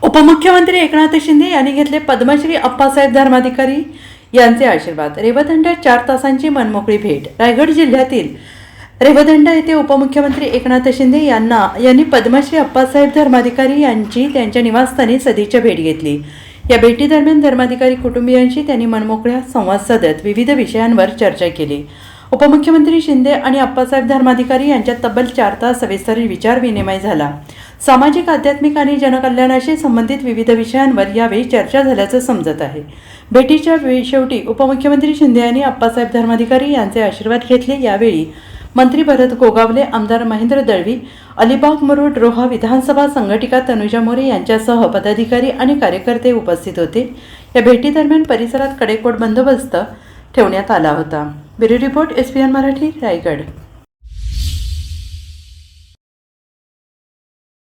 उपमुख्यमंत्री एकनाथ शिंदे यांनी घेतले पद्मश्री अप्पासाहेब धर्माधिकारी यांचे आशीर्वाद। रेवदंड्यात 4 तासांची मनमोकळी भेट। रायगड जिल्ह्यातील रेवदंडा येथे उपमुख्यमंत्री एकनाथ शिंदे यांनी पद्मश्री अप्पासाहेब धर्माधिकारी यांची त्यांच्या निवासस्थानी सदिच्छा भेट घेतली। या भेटीदरम्यान धर्माधिकारी कुटुंबियांशी त्यांनी मनमोकळ्या संवाद साधत विविध विषयांवर चर्चा केली। उपमुख्यमंत्री शिंदे आणि अप्पासाहेब धर्माधिकारी यांच्यात तब्बल 4 तास सविस्तर विचार विनिमय झाला। सामाजिक, आध्यात्मिक आणि जनकल्याणाशी संबंधित विविध विषयांवर यावेळी चर्चा झाल्याचं समजत आहे। भेटीच्या शेवटी उपमुख्यमंत्री शिंदे यांनी अप्पासाहेब धर्माधिकारी यांचे आशीर्वाद घेतले। यावेळी मंत्री भरत गोगावले, आमदार महेंद्र दळवी, अलिबाग मुरुड रोहा विधानसभा संघटिका तनुजा मोरे यांच्यासह पदाधिकारी आणि कार्यकर्ते उपस्थित होते। या भेटीदरम्यान परिसरात कडेकोट बंदोबस्त ठेवण्यात आला होता। Bureau report, SPN Marathi, Raigad.